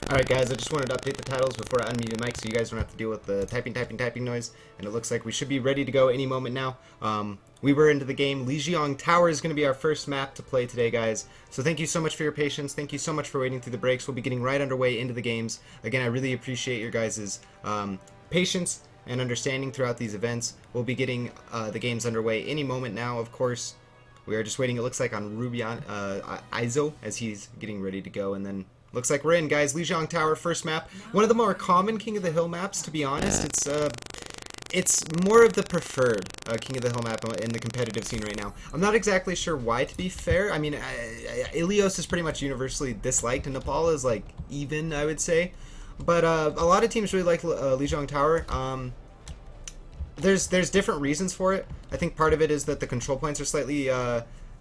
Alright guys, I just wanted to update the titles before I unmute the mic so you guys don't have to deal with the typing noise. And it looks like we should be ready to go any moment now. We were into the game. Lijiang Tower is going to be our first map to play today, guys. So thank you so much for your patience. Thank you so much for waiting through the breaks. We'll be getting right underway into the games. Again, I really appreciate your guys' patience and understanding throughout these events. We'll be getting the games underway any moment now, of course. We are just waiting, it looks like, on Izo as he's getting ready to go, and then looks like we're in, guys. Lijiang Tower, first map. One of the more common King of the Hill maps, to be honest. It's more of the preferred King of the Hill map in the competitive scene right now. I'm not exactly sure why, to be fair. I mean, Ilios is pretty much universally disliked, and Nepal is, like, even, I would say. But a lot of teams really like Lijiang Tower. There's different reasons for it. I think part of it is that the control points are slightly...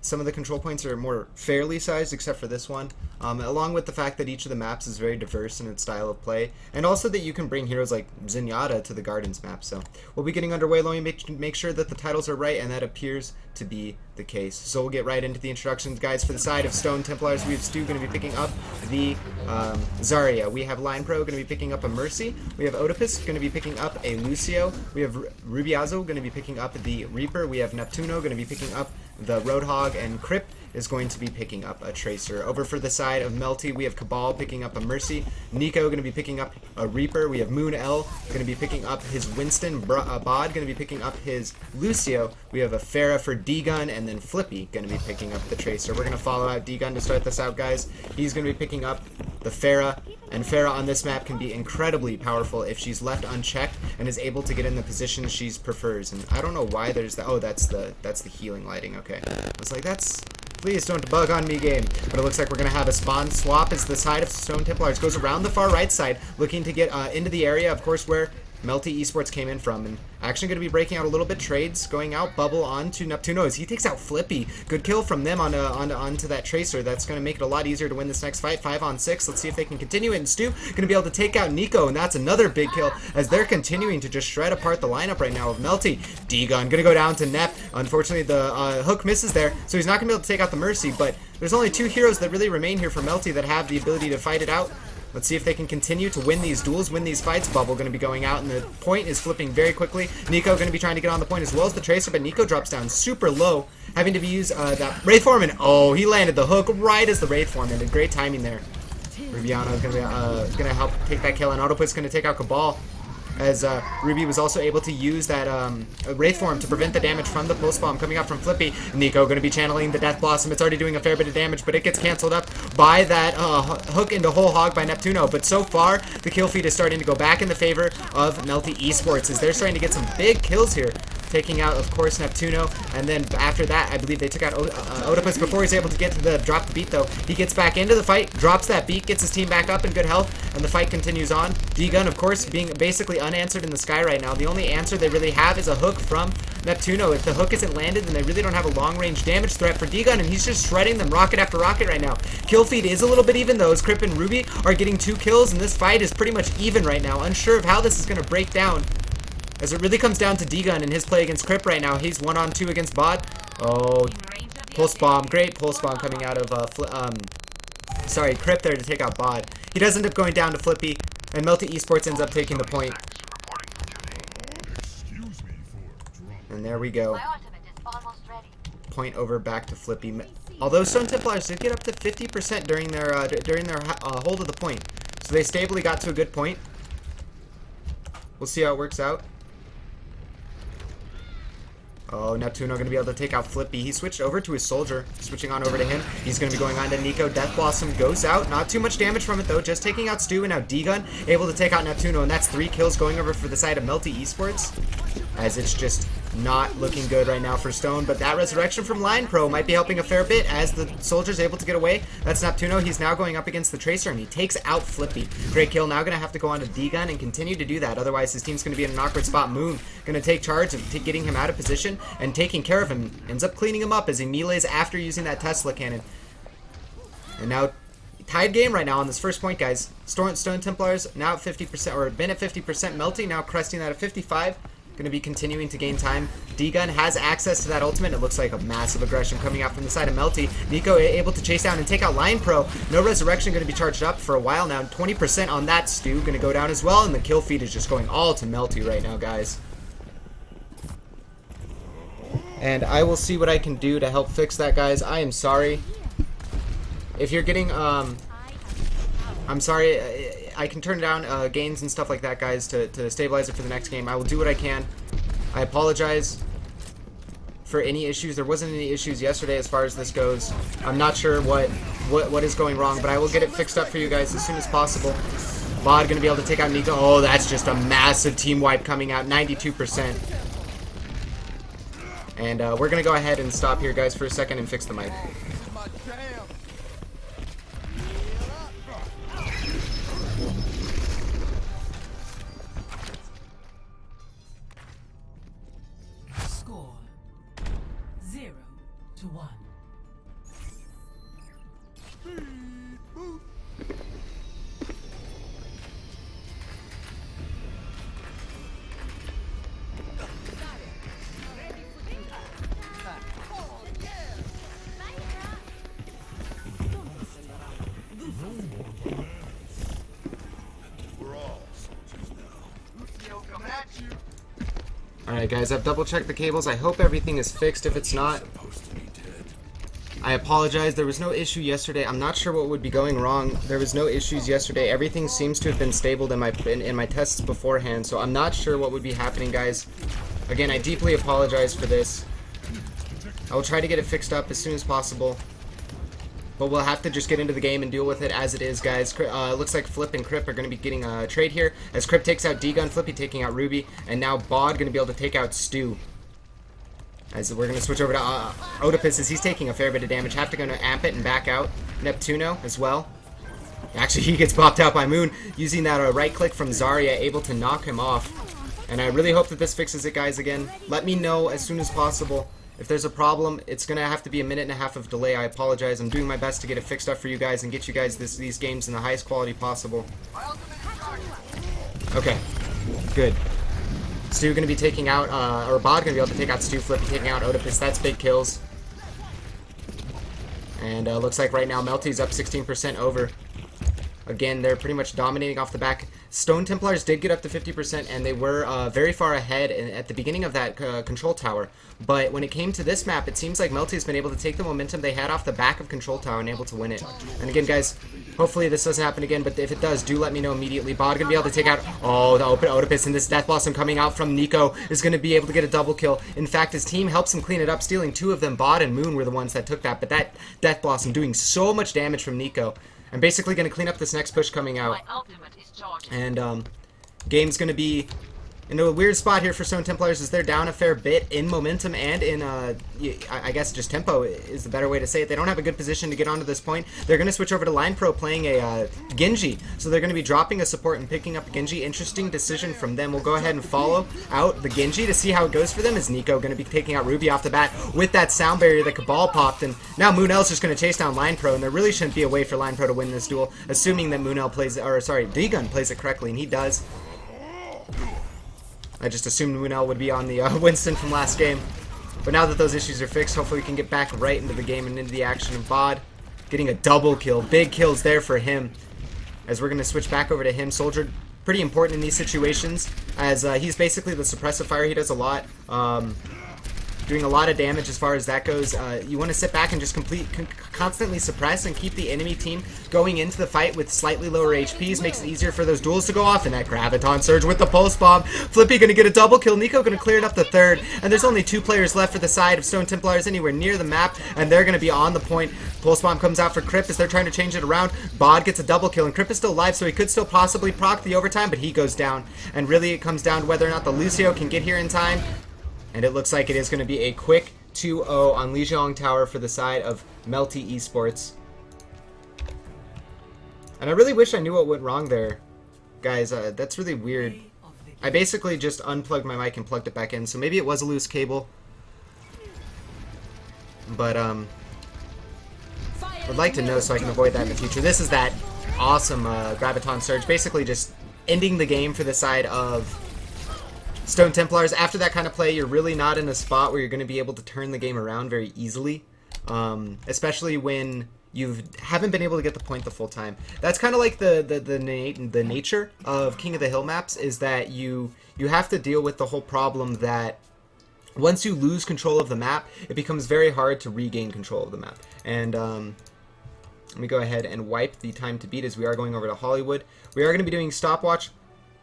some of the control points are more fairly sized, except for this one, along with the fact that each of the maps is very diverse in its style of play, and also that you can bring heroes like Zenyatta to the Gardens map. So we'll be getting underway. Let me make sure that the titles are right, and that appears to be the case. So we'll get right into the introductions, guys. For the side of Stone Templars, we have Stu going to be picking up the Zarya. We have Line Pro going to be picking up a Mercy. We have Oedipus going to be picking up a Lucio. We have Rubiazo going to be picking up the Reaper. We have Neptuno going to be picking up the Roadhog, and Crip is going to be picking up a Tracer. Over for the side of Melty, we have Cabal picking up a Mercy. Nico going to be picking up a Reaper. We have Moon L going to be picking up his Winston. Bod going to be picking up his Lucio. We have a Pharah for D-Gun, and then Flippy going to be picking up the Tracer. We're going to follow out D-Gun to start this out, guys. He's going to be picking up the Pharah, and Pharah on this map can be incredibly powerful if she's left unchecked and is able to get in the position she prefers. And I don't know why there's the... Oh, that's the healing lighting. Okay. I was like, that's... Please don't bug on me, game. But it looks like we're going to have a spawn swap as the side of Stone Templars goes around the far right side, looking to get into the area, of course, where Melty Esports came in from. And actually going to be breaking out a little bit. Trades going out. Bubble onto Neptuno as he takes out Flippy. Good kill from them onto that Tracer. That's going to make it a lot easier to win this next fight. 5 on 6. Let's see if they can continue it. And Stu going to be able to take out Nico. And that's another big kill as they're continuing to just shred apart the lineup right now of Melty. D-Gun going to go down to Nep. Unfortunately, the hook misses there. So he's not going to be able to take out the Mercy. But there's only 2 heroes that really remain here for Melty that have the ability to fight it out. Let's see if they can continue to win these duels, win these fights. Bubble going to be going out, and the point is flipping very quickly. Nico going to be trying to get on the point as well as the Tracer, but Nico drops down super low, having to use that Wraith Form, and oh, he landed the hook right as the Wraith Form ended. Great timing there. Rubiano is going to help take that kill, and Oedipus is going to take out Cabal, as Ruby was also able to use that Wraith Form to prevent the damage from the Pulse Bomb coming out from Flippy. Nico going to be channeling the Death Blossom. It's already doing a fair bit of damage, but it gets canceled up by that hook into Whole Hog by Neptuno. But so far, the kill feed is starting to go back in the favor of Melty Esports, as they're starting to get some big kills here. Taking out, of course, Neptuno, and then after that, I believe they took out Oedipus before he's able to get to the drop the beat, though. He gets back into the fight, drops that beat, gets his team back up in good health, and the fight continues on. D-Gun, of course, being basically unanswered in the sky right now. The only answer they really have is a hook from Neptuno. If the hook isn't landed, then they really don't have a long-range damage threat for D-Gun, and he's just shredding them rocket after rocket right now. Kill feed is a little bit even, though, as Crip and Ruby are getting 2 kills, and this fight is pretty much even right now. Unsure of how this is going to break down, as it really comes down to D-Gun and his play against Crip right now. He's 1-on-2 against Bod. Oh, Pulse Bomb. Great Pulse Bomb coming out of, Crip there to take out Bod. He does end up going down to Flippy, and Melty Esports ends up taking the point. And there we go. Point over back to Flippy. Although Stone Templars did get up to 50% during their hold of the point. So they stably got to a good point. We'll see how it works out. Oh, Neptuno going to be able to take out Flippy. He switched over to his soldier, switching on over to him. He's going to be going on to Nico. Death Blossom goes out. Not too much damage from it, though. Just taking out Stu, and now D-Gun able to take out Neptuno, and that's 3 kills going over for the side of Melty Esports, as it's just not looking good right now for Stone. But that resurrection from Line Pro might be helping a fair bit, as the soldier's able to get away. That's Neptuno. He's now going up against the Tracer, and he takes out Flippy. Great kill. Now going to have to go on to D-Gun and continue to do that. Otherwise, his team's going to be in an awkward spot. Moon going to take charge of getting him out of position and taking care of him. Ends up cleaning him up as he melees after using that Tesla cannon. And now, tied game right now on this first point, guys. Stone Templars now at 50%, or been at 50%. Melty now cresting that at 55. Going to be continuing to gain time. D-Gun has access to that ultimate. It looks like a massive aggression coming out from the side of Melty. Nico able to chase down and take out Lion Pro. No resurrection going to be charged up for a while now. 20% on that Stu going to go down as well. And the kill feed is just going all to Melty right now, guys. And I will see what I can do to help fix that, guys. I am sorry. If you're getting, I'm sorry. I can turn down gains and stuff like that, guys, to stabilize it for the next game. I will do what I can. I apologize for any issues. There wasn't any issues yesterday as far as this goes. I'm not sure what is going wrong, but I will get it fixed up for you guys as soon as possible. Bod going to be able to take out Nico. Oh, that's just a massive team wipe coming out, 92%. And we're going to go ahead and stop here, guys, for a second and fix the mic. Score 0-1. Alright guys, I've double checked the cables. I hope everything is fixed. If it's not, I apologize. There was no issue yesterday. I'm not sure what would be going wrong. There was no issues yesterday. Everything seems to have been stable in my tests beforehand, so I'm not sure what would be happening, guys. Again, I deeply apologize for this. I will try to get it fixed up as soon as possible. But we'll have to just get into the game and deal with it as it is, guys. Looks like Flip and Crip are going to be getting a trade here. As Crip takes out D-Gun, Flippy taking out Ruby, and now Bod going to be able to take out Stu. As we're going to switch over to Oedipus as he's taking a fair bit of damage. Have to go to amp it and back out. Neptuno as well. Actually, he gets popped out by Moon using that right click from Zarya, able to knock him off. And I really hope that this fixes it, guys, again. Let me know as soon as possible. If there's a problem, it's going to have to be a minute and a half of delay. I apologize. I'm doing my best to get it fixed up for you guys and get you guys these games in the highest quality possible. Okay, good. Stu going to be taking out, or Bod going to be able to take out Stu, Flippy taking out Oedipus. That's big kills. And looks like right now Melty's up 16% over. Again, they're pretty much dominating off the back. Stone Templars did get up to 50%, and they were very far ahead at the beginning of that control tower. But when it came to this map, it seems like Melty's been able to take the momentum they had off the back of control tower and able to win it. And again, guys, hopefully this doesn't happen again, but if it does, do let me know immediately. Bod gonna be able to take out, oh, the open Oedipus, and this Death Blossom coming out from Nico is gonna be able to get a double kill. In fact, his team helps him clean it up, stealing two of them. Bod and Moon were the ones that took that, but that Death Blossom doing so much damage from Nico. I'm basically going to clean up this next push coming out. And game's going to be in a weird spot here for Stone Templars as they're down a fair bit in momentum and in, I guess just tempo is the better way to say it. They don't have a good position to get onto this point. They're going to switch over to Line Pro playing a Genji. So they're going to be dropping a support and picking up a Genji. Interesting decision from them. We'll go ahead and follow out the Genji to see how it goes for them. Is Nico going to be taking out Ruby off the bat with that sound barrier that Cabal popped. And now Moonel's just going to chase down Line Pro. And there really shouldn't be a way for Line Pro to win this duel, assuming that Moonel plays, or sorry, D-Gun plays it correctly, and he does. I just assumed Moonel would be on the Winston from last game. But now that those issues are fixed, hopefully we can get back right into the game and into the action of Bod. Getting a double kill. Big kills there for him. As we're going to switch back over to him. Soldier, pretty important in these situations, as he's basically the suppressive fire. He does a lot. Doing a lot of damage as far as that goes. You want to sit back and just constantly suppress and keep the enemy team going into the fight with slightly lower HPs. Makes it easier for those duels to go off. And that Graviton Surge with the Pulse Bomb. Flippy going to get a double kill. Nico going to clear it up the third. And there's only 2 players left for the side of Stone Templars anywhere near the map. And they're going to be on the point. Pulse Bomb comes out for Crip as they're trying to change it around. Bod gets a double kill. And Crip is still alive, so he could still possibly proc the overtime. But he goes down. And really it comes down to whether or not the Lucio can get here in time. And it looks like it is going to be a quick 2-0 on Lijiang Tower for the side of Melty Esports. And I really wish I knew what went wrong there. Guys, that's really weird. I basically just unplugged my mic and plugged it back in, so maybe it was a loose cable. But, I'd like to know so I can avoid that in the future. This is that awesome Graviton Surge, basically just ending the game for the side of Stone Templars. After that kind of play, you're really not in a spot where you're going to be able to turn the game around very easily, especially when you haven't been able to get the point the full time. That's kind of like the nature of King of the Hill maps, is that you have to deal with the whole problem that once you lose control of the map, it becomes very hard to regain control of the map. And let me go ahead and wipe the time to beat as we are going over to Hollywood. We are going to be doing stopwatch.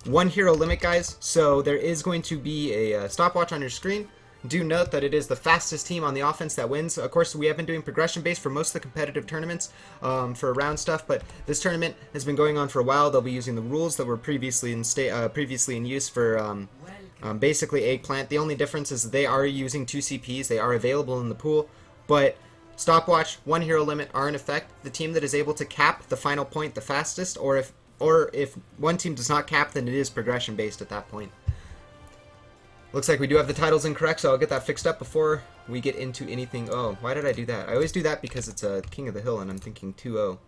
1 hero limit, guys, so there is going to be a stopwatch on your screen. Do note that it is the fastest team on the offense that wins. Of course, we have been doing progression based for most of the competitive tournaments for round stuff, but this tournament has been going on for a while. They'll be using the rules that were previously in use for basically Eggplant. The only difference is they are using 2 CPs. They are available in the pool, but stopwatch, 1 hero limit are in effect. The team that is able to cap the final point the fastest, or if one team does not cap, then it is progression based at that point. Looks like we do have the titles incorrect, so I'll get that fixed up before we get into anything. Oh, why did I do that? I always do that because it's a King of the Hill and I'm thinking 2-0. Of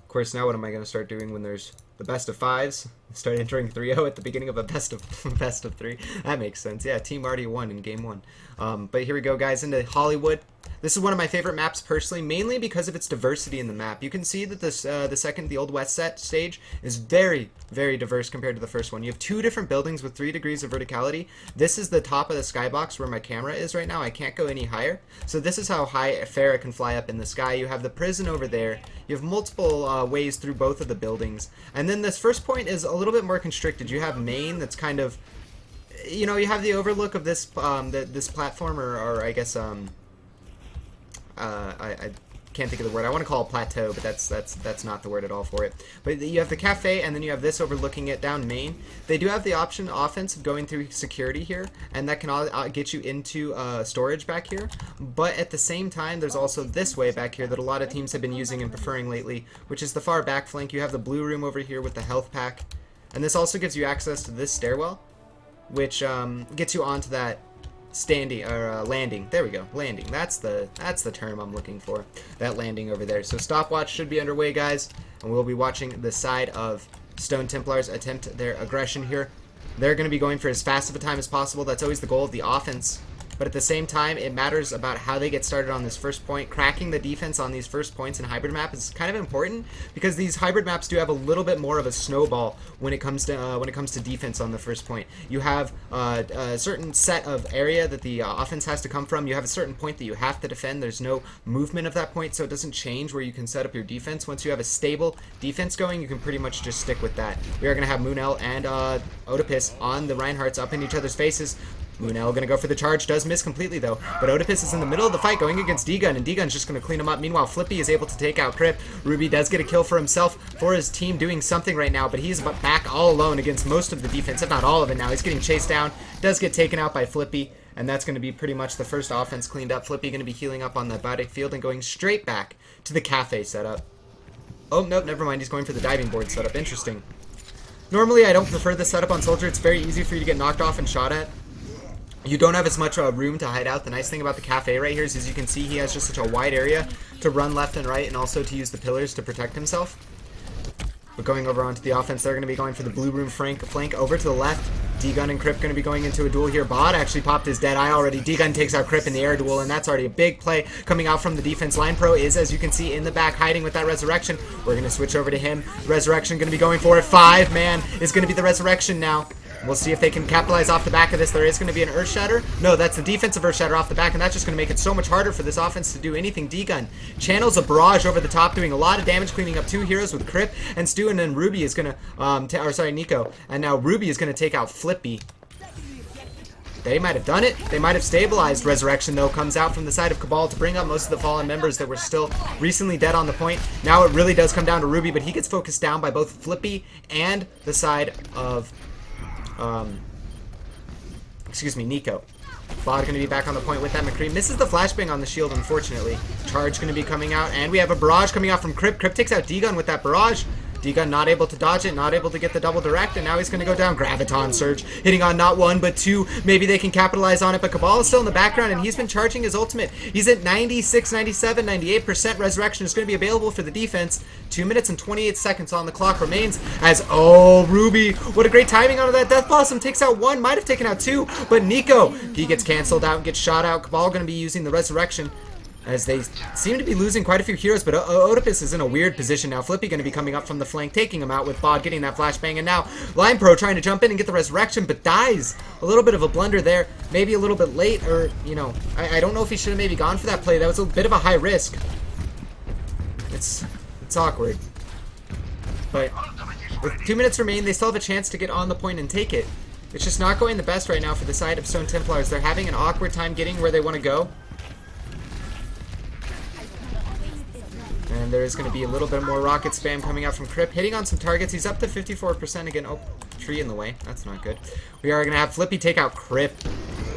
course, now what am I going to start doing when there's the best of 5s? Start entering 3-0 at the beginning of a best of 3. That makes sense. Yeah, team already won in game 1. But here we go, guys, into Hollywood. This is one of my favorite maps personally, mainly because of its diversity in the map. You can see that this the Old West set stage is very, very diverse compared to the first one. You have 2 different buildings with 3 degrees of verticality. This is the top of the skybox where my camera is right now. I can't go any higher. So this is how high Farah can fly up in the sky. You have the prison over there. You have multiple ways through both of the buildings. And then this first point is a little bit more constricted. You have main that's kind of, you know, you have the overlook of this this platform, or I guess I can't think of the word. I want to call it plateau, but that's not the word at all for it. But you have the cafe, and then you have this overlooking it down main. They do have the option offense of going through security here, and that can get you into storage back here. But at the same time, there's also this way back here that a lot of teams have been using and preferring lately, which is the far back flank. You have the blue room over here with the health pack, and this also gives you access to this stairwell, which gets you onto that landing. There we go, landing. That's the term I'm looking for. That landing over there. So stopwatch should be underway, guys, and we'll be watching the side of Stone Templars attempt their aggression here. They're going to be going for as fast of a time as possible. That's always the goal of the offense. But at the same time, it matters about how they get started on this first point. Cracking the defense on these first points in hybrid map is kind of important, because these hybrid maps do have a little bit more of a snowball when it comes to defense on the first point. You have a certain set of area that the offense has to come from. You have a certain point that you have to defend. There's no movement of that point, so it doesn't change where you can set up your defense. Once you have a stable defense going, you can pretty much just stick with that. We are going to have Moonell and Oedipus on the Reinhardts up in each other's faces. Moonell gonna go for the charge, does miss completely though, but Oedipus is in the middle of the fight going against D-Gun, and D-Gun's just gonna clean him up. Meanwhile, Flippy is able to take out Crip. Ruby does get a kill for himself, for his team doing something right now, but he's back all alone against most of the defense, if not all of it now. He's getting chased down, does get taken out by Flippy, and that's gonna be pretty much the first offense cleaned up. Flippy gonna be healing up on the battlefield and going straight back to the cafe setup. Oh, nope, never mind, he's going for the diving board setup. Interesting. Normally, I don't prefer this setup on Soldier. It's very easy for you to get knocked off and shot at. You don't have as much room to hide out. The nice thing about the cafe right here is, as you can see, he has just such a wide area to run left and right, and also to use the pillars to protect himself. But going over onto the offense, they're going to be going for the blue room flank over to the left. D-Gun and Crip going to be going into a duel here. Bod actually popped his dead eye already. D-Gun takes out Crip in the air duel, and that's already a big play coming out from the defense. Line Pro is, as you can see, in the back hiding with that Resurrection. We're going to switch over to him. Resurrection going to be going for it. 5-man is going to be the Resurrection now. We'll see if they can capitalize off the back of this. There is going to be an Earthshatter. No, that's the defensive Earthshatter off the back, and that's just going to make it so much harder for this offense to do anything. D-Gun channels a barrage over the top, doing a lot of damage, cleaning up 2 heroes with Crip and Stu, and then Ruby is going to, Nico. And now Ruby is going to take out Flippy. They might have done it. They might have stabilized. Resurrection, though, comes out from the side of Cabal to bring up most of the fallen members that were still recently dead on the point. Now it really does come down to Ruby, but he gets focused down by both Flippy and the side of Nico. Bod going to be back on the point with that. McCree misses the flashbang on the shield, unfortunately. Charge going to be coming out, and we have a barrage coming out from Crip. Crip takes out D-Gun with that barrage. D-Gun not able to dodge it, not able to get the double direct, and now he's going to go down. Graviton Surge, hitting on not one, but two. Maybe they can capitalize on it, but Cabal is still in the background, and he's been charging his ultimate. He's at 96, 97, 98%. Resurrection is going to be available for the defense. 2 minutes and 28 seconds on the clock remains as, oh, Ruby, what a great timing out of that. Death Blossom takes out one, might have taken out two, but Nico, he gets canceled out and gets shot out. Cabal going to be using the Resurrection, as they seem to be losing quite a few heroes, but Oedipus is in a weird position now. Flippy going to be coming up from the flank, taking him out with Bod getting that flashbang, and now Line Pro trying to jump in and get the Resurrection, but dies. A little bit of a blunder there, maybe a little bit late, or, you know, I don't know if he should have maybe gone for that play. That was a bit of a high risk. It's awkward. But with 2 minutes remain, they still have a chance to get on the point and take it. It's just not going the best right now for the side of Stone Templars. They're having an awkward time getting where they want to go. And there's going to be a little bit more rocket spam coming out from Crip, hitting on some targets. He's up to 54% again. Oh, tree in the way. That's not good. We are going to have Flippy take out Crip.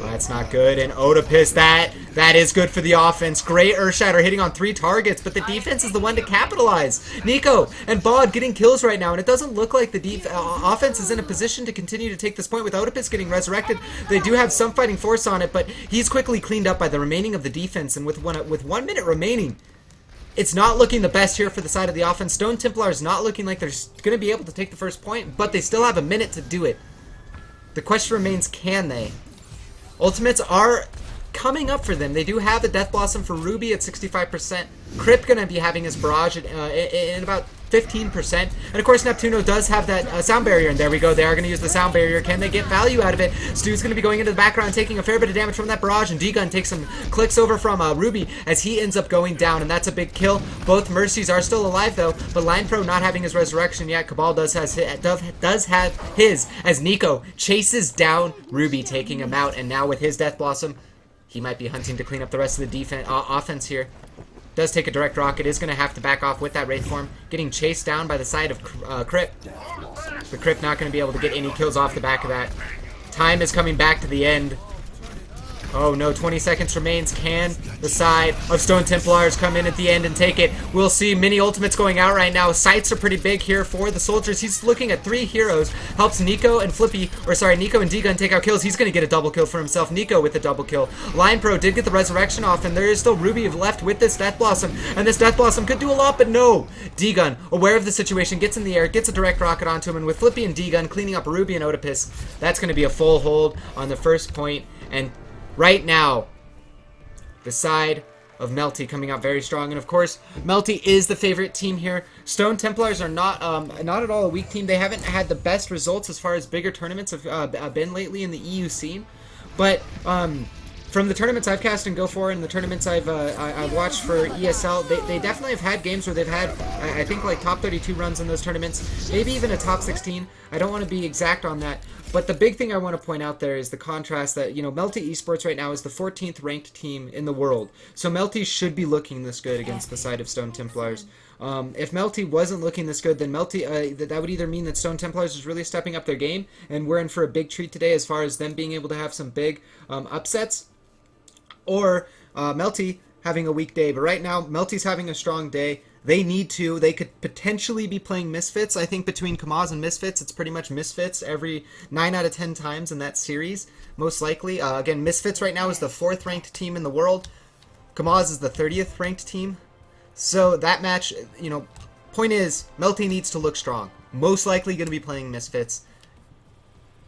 Oh, that's not good. And Oedipus, that is good for the offense. Great Earthshatter hitting on 3 targets, but the defense is the one to capitalize. Nico and Bod getting kills right now, and it doesn't look like the offense is in a position to continue to take this point with Oedipus getting resurrected. They do have some fighting force on it, but he's quickly cleaned up by the remaining of the defense, and with 1 minute remaining, it's not looking the best here for the side of the offense. Stone Templars not looking like they're going to be able to take the first point, but they still have a minute to do it. The question remains, can they? Ultimates are coming up for them. They do have the Death Blossom for Ruby at 65%. Crip going to be having his Barrage in about 15%. And of course, Neptuno does have that sound barrier, and there we go. They are going to use the sound barrier. Can they get value out of it? Stu's going to be going into the background, taking a fair bit of damage from that Barrage, and D-Gun takes some clicks over from Ruby as he ends up going down, and that's a big kill. Both Mercies are still alive, though, but Line Pro not having his Resurrection yet. Cabal does have his, as Nico chases down Ruby, taking him out, and now with his Death Blossom, he might be hunting to clean up the rest of the offense here. Does take a direct rocket, is going to have to back off with that Wraith form, getting chased down by the side of Crip. But Crip not going to be able to get any kills off the back of that. Time is coming back to the end. Oh no, 20 seconds remains. Can the side of Stone Templars come in at the end and take it? We'll see. Mini ultimates going out right now. Sights are pretty big here for the soldiers. He's looking at 3 heroes. Helps Nico and Nico and D-Gun take out kills. He's going to get a double kill for himself. Nico with the double kill. Line Pro did get the Resurrection off, and there is still Ruby left with this Death Blossom. And this Death Blossom could do a lot, but no. D-Gun, aware of the situation, gets in the air, gets a direct rocket onto him, and with Flippy and D-Gun cleaning up Ruby and Oedipus, that's going to be a full hold on the first point. And right now, the side of Melty coming out very strong, and of course, Melty is the favorite team here. Stone Templars are not at all a weak team. They haven't had the best results as far as bigger tournaments have been lately in the EU scene, but from the tournaments I've cast and go for, and the tournaments I've watched for ESL, they definitely have had games where they've had, I think, like top 32 runs in those tournaments, maybe even a top 16. I don't want to be exact on that, but the big thing I want to point out there is the contrast that, you know, Melty Esports right now is the 14th ranked team in the world, so Melty should be looking this good against the side of Stone Templars. If Melty wasn't looking this good, then Melty, that would either mean that Stone Templars is really stepping up their game, and we're in for a big treat today as far as them being able to have some big upsets, or Melty having a weak day. But right now, Melty's having a strong day. They could potentially be playing Misfits. I think between Kamaz and Misfits, it's pretty much Misfits every 9 out of 10 times in that series, most likely. Again, Misfits right now is the 4th ranked team in the world. Kamaz is the 30th ranked team. So that match, you know, point is, Melty needs to look strong. Most likely going to be playing Misfits.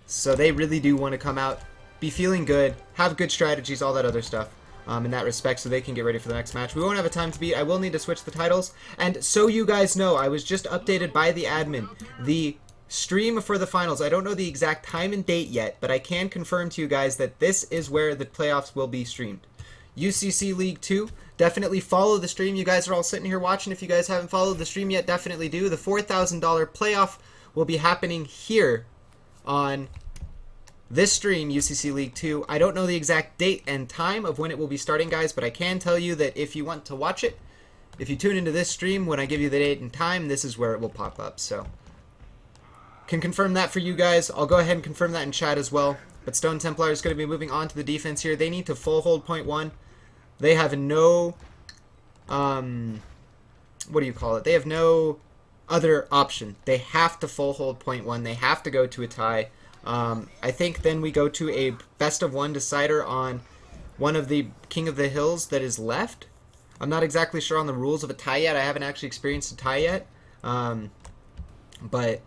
So they really do want to come out, be feeling good, have good strategies, all that other stuff in that respect, so they can get ready for the next match. We won't have a time to beat. I will need to switch the titles. And so you guys know, I was just updated by the admin. The stream for the finals, I don't know the exact time and date yet, but I can confirm to you guys that this is where the playoffs will be streamed. UCCleague 2, definitely follow the stream. You guys are all sitting here watching. If you guys haven't followed the stream yet, definitely do. The $4,000 playoff will be happening here on this stream, UCCleague 2. I don't know the exact date and time of when it will be starting, guys, but I can tell you that if you want to watch it, if you tune into this stream, when I give you the date and time, this is where it will pop up. So, can confirm that for you guys. I'll go ahead and confirm that in chat as well. But Stone Templar is going to be moving on to the defense here. They need to full hold point 1. They have no, what do you call it? They have no other option. They have to full hold point one. They have to go to a tie. I think then we go to a best of one decider on one of the King of the Hills that is left. I'm not exactly sure on the rules of a tie yet. I haven't actually experienced a tie yet. But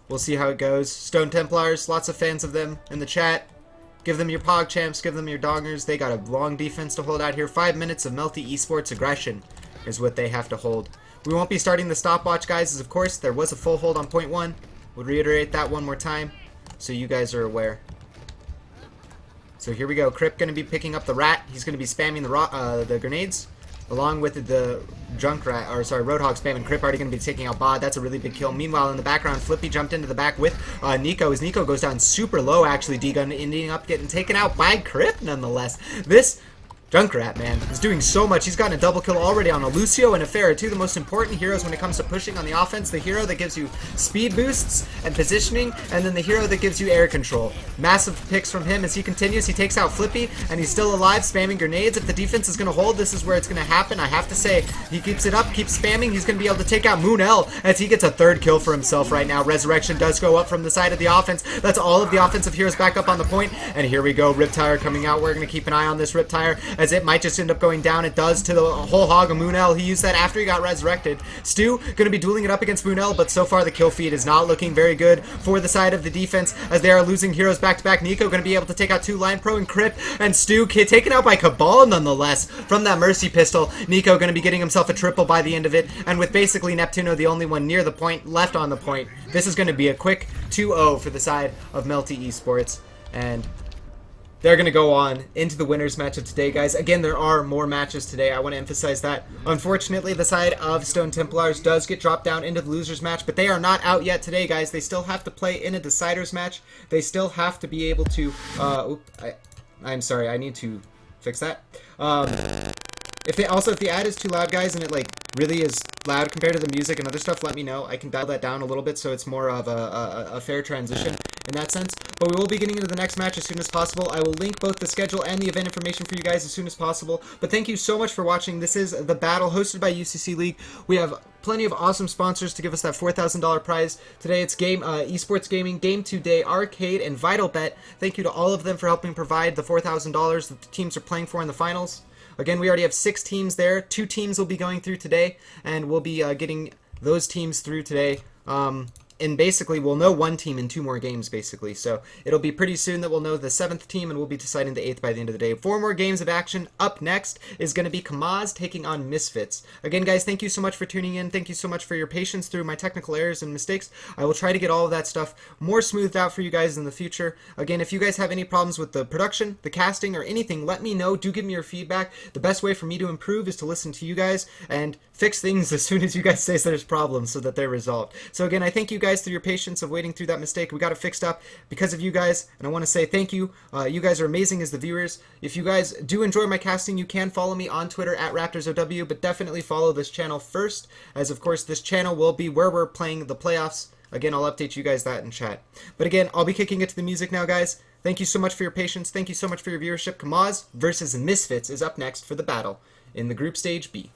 we'll see how it goes. Stone Templars, lots of fans of them in the chat. Give them your Pog Champs, give them your Dongers. They got a long defense to hold out here. 5 minutes of Melty Esports aggression is what they have to hold. We won't be starting the stopwatch, guys, as of course there was a full hold on point one. We'll reiterate that one more time so you guys are aware. So here we go. Crip going to be picking up the rat. He's going to be spamming the grenades along with the Roadhog spamming Crip. Already going to be taking out Bod. That's a really big kill. Meanwhile, in the background, Flippy jumped into the back with Nico. As Nico goes down super low, actually, D-Gun ending up getting taken out by Crip nonetheless. This Junkrat, man, is doing so much. He's gotten a double kill already on a Lucio and a Pharah, two of the most important heroes when it comes to pushing on the offense. The hero that gives you speed boosts and positioning, and then the hero that gives you air control. Massive picks from him as he continues. He takes out Flippy, and he's still alive, spamming grenades. If the defense is going to hold, this is where it's going to happen. I have to say, he keeps it up, keeps spamming. He's going to be able to take out Moonel as he gets a third kill for himself right now. Resurrection does go up from the side of the offense. That's all of the offensive heroes back up on the point, and here we go. Riptire coming out. We're going to keep an eye on this Riptire as it might just end up going down. It does to the whole hog of Moonel. He used that after he got resurrected. Stu going to be dueling it up against Moonel, but so far the kill feed is not looking very good for the side of the defense as they are losing heroes back to back. Nico going to be able to take out two Line Pro and Crip, and Stu taken out by Cabal nonetheless from that Mercy pistol. Nico going to be getting himself a triple by the end of it, and with basically Neptuno the only one near the point, left on the point, this is going to be a quick 2-0 for the side of Melty Esports, and they're going to go on into the winners match of today, guys. Again, there are more matches today. I want to emphasize that. Unfortunately, the side of Stone Templars does get dropped down into the losers match, but they are not out yet today, guys. They still have to play in a deciders match. They still have to be able to... I'm sorry, I need to fix that. If the ad is too loud, guys, and it like really is loud compared to the music and other stuff, let me know. I can dial that down a little bit so it's more of a fair transition in that sense. But we will be getting into the next match as soon as possible. I will link both the schedule and the event information for you guys as soon as possible. But thank you so much for watching. This is the battle hosted by UCCleague. We have plenty of awesome sponsors to give us that $4,000 prize. Today it's Esports Gaming, Game 2 Day, Arcade, and VitalBet. Thank you to all of them for helping provide the $4,000 that the teams are playing for in the finals. Again, we already have 6 teams there. 2 teams will be going through today, and we'll be getting those teams through today. And basically, we'll know 1 team in 2 more games, basically. So it'll be pretty soon that we'll know the 7th team, and we'll be deciding the 8th by the end of the day. 4 more games of action. Up next is going to be Kamaz taking on Misfits. Again, guys, thank you so much for tuning in. Thank you so much for your patience through my technical errors and mistakes. I will try to get all of that stuff more smoothed out for you guys in the future. Again, if you guys have any problems with the production, the casting, or anything, let me know. Do give me your feedback. The best way for me to improve is to listen to you guys and fix things as soon as you guys say there's problems so that they're resolved. So again, I thank you guys for your patience of waiting through that mistake. We got it fixed up because of you guys, and I want to say thank you. You guys are amazing as the viewers. If you guys do enjoy my casting, you can follow me on Twitter at RaptorZOW, but definitely follow this channel first, as of course this channel will be where we're playing the playoffs. Again, I'll update you guys that in chat. But again, I'll be kicking it to the music now, guys. Thank you so much for your patience. Thank you so much for your viewership. Kamaz versus Misfits is up next for the battle in the group stage B.